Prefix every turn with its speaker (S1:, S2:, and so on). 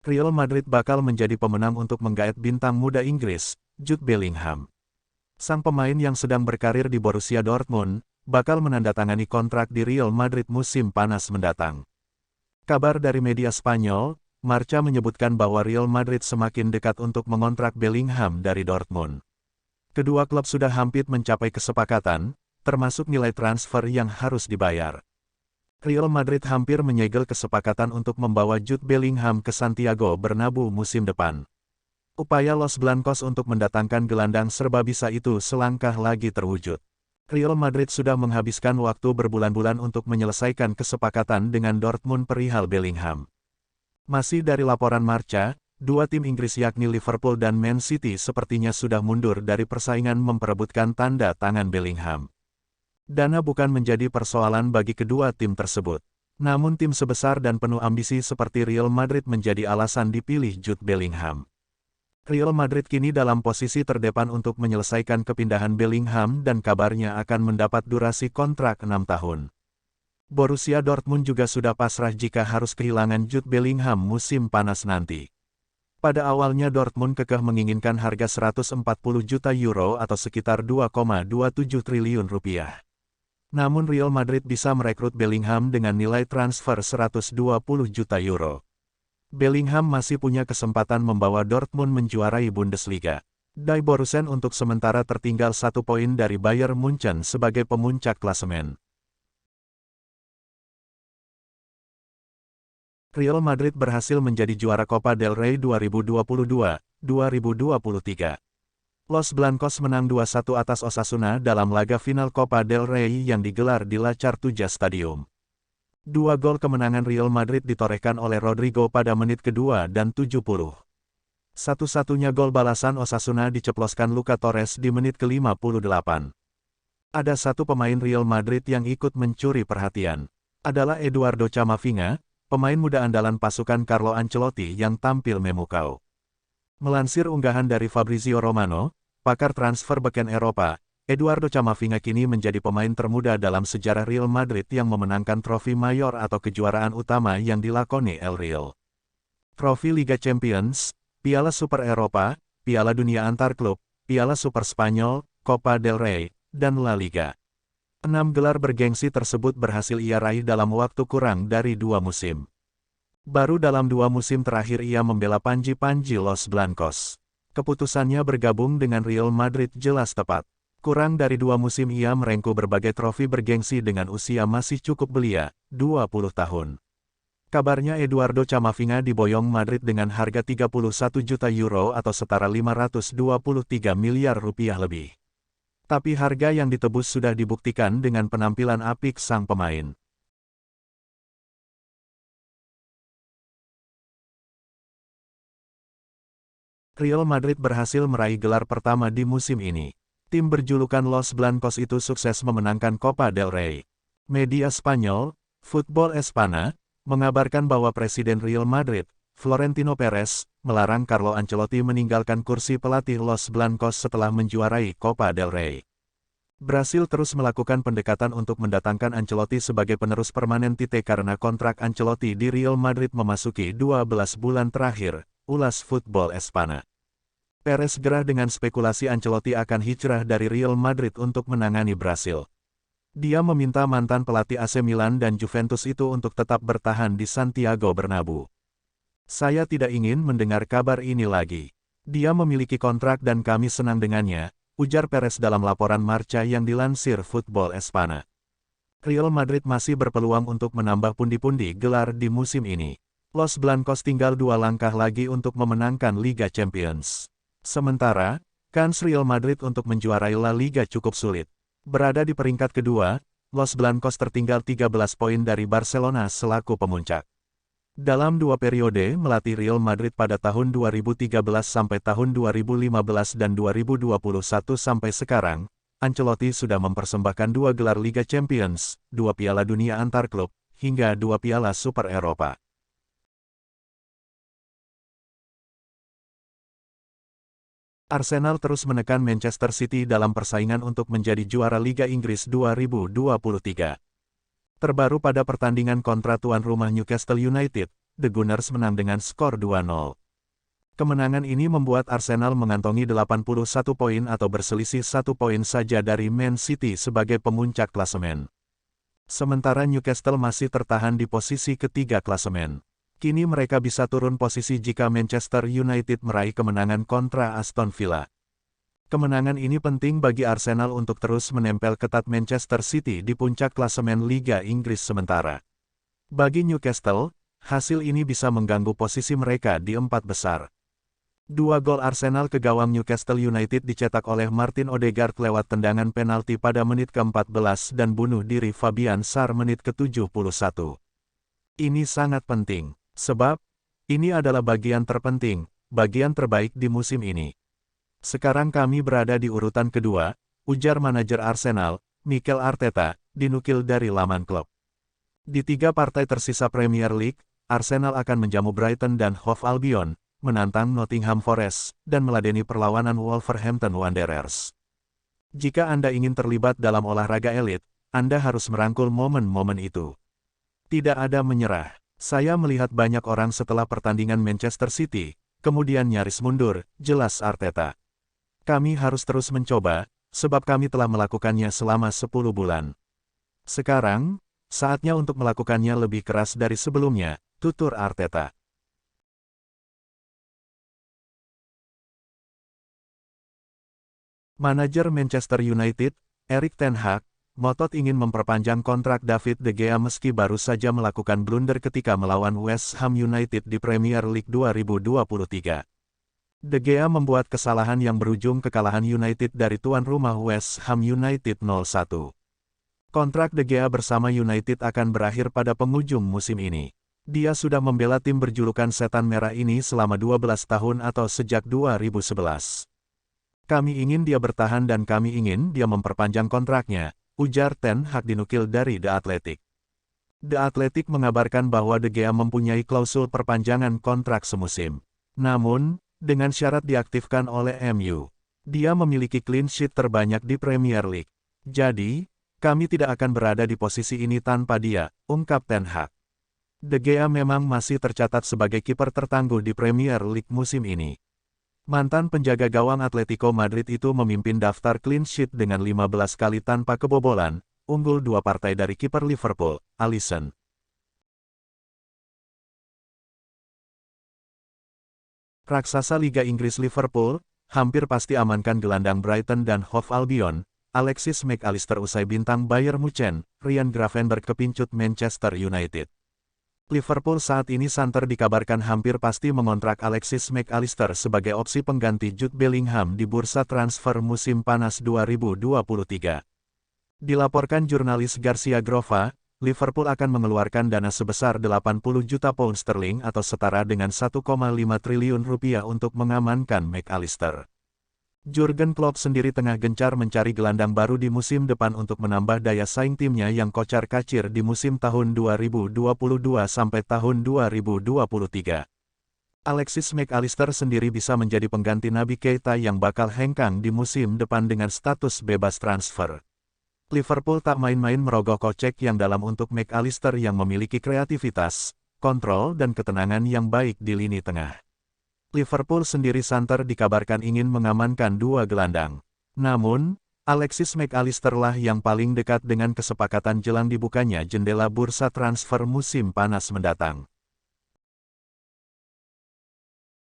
S1: Real Madrid bakal menjadi pemenang untuk menggait bintang muda Inggris, Jude Bellingham. Sang pemain yang sedang berkarir di Borussia Dortmund, bakal menandatangani kontrak di Real Madrid musim panas mendatang. Kabar dari media Spanyol, Marca menyebutkan bahwa Real Madrid semakin dekat untuk mengontrak Bellingham dari Dortmund. Kedua klub sudah hampir mencapai kesepakatan, termasuk nilai transfer yang harus dibayar. Real Madrid hampir menyegel kesepakatan untuk membawa Jude Bellingham ke Santiago Bernabeu musim depan. Upaya Los Blancos untuk mendatangkan gelandang serba bisa itu selangkah lagi terwujud. Real Madrid sudah menghabiskan waktu berbulan-bulan untuk menyelesaikan kesepakatan dengan Dortmund perihal Bellingham. Masih dari laporan Marca, dua tim Inggris yakni Liverpool dan Man City sepertinya sudah mundur dari persaingan memperebutkan tanda tangan Bellingham. Dana bukan menjadi persoalan bagi kedua tim tersebut. Namun tim sebesar dan penuh ambisi seperti Real Madrid menjadi alasan dipilih Jude Bellingham. Real Madrid kini dalam posisi terdepan untuk menyelesaikan kepindahan Bellingham dan kabarnya akan mendapat durasi kontrak 6 tahun. Borussia Dortmund juga sudah pasrah jika harus kehilangan Jude Bellingham musim panas nanti. Pada awalnya Dortmund kekeh menginginkan harga 140 juta euro atau sekitar 2,27 triliun rupiah. Namun Real Madrid bisa merekrut Bellingham dengan nilai transfer 120 juta euro. Bellingham masih punya kesempatan membawa Dortmund menjuarai Bundesliga. Die Borussen untuk sementara tertinggal 1 poin dari Bayern Munchen sebagai pemuncak klasemen. Real Madrid berhasil menjadi juara Copa del Rey 2022-2023. Los Blancos menang 2-1 atas Osasuna dalam laga final Copa del Rey yang digelar di La Cartuja Stadium. 2 gol kemenangan Real Madrid ditorehkan oleh Rodrigo pada menit kedua dan 70. Satu-satunya gol balasan Osasuna diceploskan Luka Torres di menit ke-58. Ada satu pemain Real Madrid yang ikut mencuri perhatian. Adalah Eduardo Camavinga, pemain muda andalan pasukan Carlo Ancelotti yang tampil memukau. Melansir unggahan dari Fabrizio Romano, pakar transfer beken Eropa, Eduardo Camavinga kini menjadi pemain termuda dalam sejarah Real Madrid yang memenangkan trofi mayor atau kejuaraan utama yang dilakoni El Real. Trofi Liga Champions, Piala Super Eropa, Piala Dunia Antar Klub, Piala Super Spanyol, Copa del Rey, dan La Liga. 6 gelar bergengsi tersebut berhasil ia raih dalam waktu kurang dari 2 musim. Baru dalam 2 musim terakhir ia membela panji-panji Los Blancos. Keputusannya bergabung dengan Real Madrid jelas tepat. Kurang dari 2 musim ia merengkuh berbagai trofi bergengsi dengan usia masih cukup belia, 20 tahun. Kabarnya Eduardo Camavinga diboyong Madrid dengan harga 31 juta euro atau setara 523 miliar rupiah lebih. Tapi harga yang ditebus sudah dibuktikan dengan penampilan apik sang pemain. Real Madrid berhasil meraih gelar pertama di musim ini. Tim berjulukan Los Blancos itu sukses memenangkan Copa del Rey. Media Spanyol, Football Espana, mengabarkan bahwa Presiden Real Madrid, Florentino Perez, melarang Carlo Ancelotti meninggalkan kursi pelatih Los Blancos setelah menjuarai Copa del Rey. Brasil terus melakukan pendekatan untuk mendatangkan Ancelotti sebagai penerus permanen karena kontrak Ancelotti di Real Madrid memasuki 12 bulan terakhir, ulas Football Espana. Perez gerah dengan spekulasi Ancelotti akan hijrah dari Real Madrid untuk menangani Brasil. Dia meminta mantan pelatih AC Milan dan Juventus itu untuk tetap bertahan di Santiago Bernabeu. Saya tidak ingin mendengar kabar ini lagi. Dia memiliki kontrak dan kami senang dengannya, ujar Perez dalam laporan Marca yang dilansir Football Espana. Real Madrid masih berpeluang untuk menambah pundi-pundi gelar di musim ini. Los Blancos tinggal 2 langkah lagi untuk memenangkan Liga Champions. Sementara, kans Real Madrid untuk menjuarai La Liga cukup sulit. Berada di peringkat kedua, Los Blancos tertinggal 13 poin dari Barcelona selaku pemuncak. Dalam 2 periode melatih Real Madrid pada tahun 2013 sampai tahun 2015 dan 2021 sampai sekarang, Ancelotti sudah mempersembahkan 2 gelar Liga Champions, 2 Piala Dunia Antar Klub, hingga 2 Piala Super Eropa. Arsenal terus menekan Manchester City dalam persaingan untuk menjadi juara Liga Inggris 2023. Terbaru pada pertandingan kontra tuan rumah Newcastle United, The Gunners menang dengan skor 2-0. Kemenangan ini membuat Arsenal mengantongi 81 poin atau berselisih 1 poin saja dari Man City sebagai pemuncak klasemen. Sementara Newcastle masih tertahan di posisi ketiga klasemen. Kini mereka bisa turun posisi jika Manchester United meraih kemenangan kontra Aston Villa. Kemenangan ini penting bagi Arsenal untuk terus menempel ketat Manchester City di puncak klasemen Liga Inggris sementara. Bagi Newcastle, hasil ini bisa mengganggu posisi mereka di 4 besar. 2 gol Arsenal ke gawang Newcastle United dicetak oleh Martin Odegaard lewat tendangan penalti pada menit ke-14 dan bunuh diri Fabian Schär menit ke-71. Ini sangat penting, sebab ini adalah bagian terpenting, bagian terbaik di musim ini. Sekarang kami berada di urutan kedua, ujar manajer Arsenal, Mikel Arteta, dinukil dari laman klub. Di 3 partai tersisa Premier League, Arsenal akan menjamu Brighton dan Hove Albion, menantang Nottingham Forest, dan meladeni perlawanan Wolverhampton Wanderers. Jika Anda ingin terlibat dalam olahraga elit, Anda harus merangkul momen-momen itu. Tidak ada menyerah. Saya melihat banyak orang setelah pertandingan Manchester City, kemudian nyaris mundur, jelas Arteta. Kami harus terus mencoba, sebab kami telah melakukannya selama 10 bulan. Sekarang, saatnya untuk melakukannya lebih keras dari sebelumnya, tutur Arteta. Manajer Manchester United, Erik ten Hag, ngotot ingin memperpanjang kontrak David De Gea meski baru saja melakukan blunder ketika melawan West Ham United di Premier League 2023. De Gea membuat kesalahan yang berujung kekalahan United dari tuan rumah West Ham United 0-1. Kontrak De Gea bersama United akan berakhir pada penghujung musim ini. Dia sudah membela tim berjulukan Setan Merah ini selama 12 tahun atau sejak 2011. Kami ingin dia bertahan dan kami ingin dia memperpanjang kontraknya, ujar Ten Hag dinukil dari The Athletic. The Athletic mengabarkan bahwa De Gea mempunyai klausul perpanjangan kontrak semusim. Namun, dengan syarat diaktifkan oleh MU. Dia memiliki clean sheet terbanyak di Premier League. Jadi, kami tidak akan berada di posisi ini tanpa dia, ungkap Ten Hag. De Gea memang masih tercatat sebagai kiper tertangguh di Premier League musim ini. Mantan penjaga gawang Atletico Madrid itu memimpin daftar clean sheet dengan 15 kali tanpa kebobolan, unggul 2 partai dari kiper Liverpool, Alisson. Raksasa Liga Inggris Liverpool, hampir pasti amankan gelandang Brighton dan Hove Albion, Alexis Mac Allister usai bintang Bayern Munchen, Ryan Gravenberch kepincut Manchester United. Liverpool saat ini santer dikabarkan hampir pasti mengontrak Alexis Mac Allister sebagai opsi pengganti Jude Bellingham di bursa transfer musim panas 2023. Dilaporkan jurnalis Garcia Grova, Liverpool akan mengeluarkan dana sebesar 80 juta pound sterling atau setara dengan 1,5 triliun rupiah untuk mengamankan Mac Allister. Jurgen Klopp sendiri tengah gencar mencari gelandang baru di musim depan untuk menambah daya saing timnya yang kocar-kacir di musim tahun 2022 sampai tahun 2023. Alexis Mac Allister sendiri bisa menjadi pengganti Naby Keita yang bakal hengkang di musim depan dengan status bebas transfer. Liverpool tak main-main merogoh kocek yang dalam untuk Mac Allister yang memiliki kreativitas, kontrol dan ketenangan yang baik di lini tengah. Liverpool sendiri santer dikabarkan ingin mengamankan 2 gelandang. Namun, Alexis Mac Allister lah yang paling dekat dengan kesepakatan jelang dibukanya jendela bursa transfer musim panas mendatang.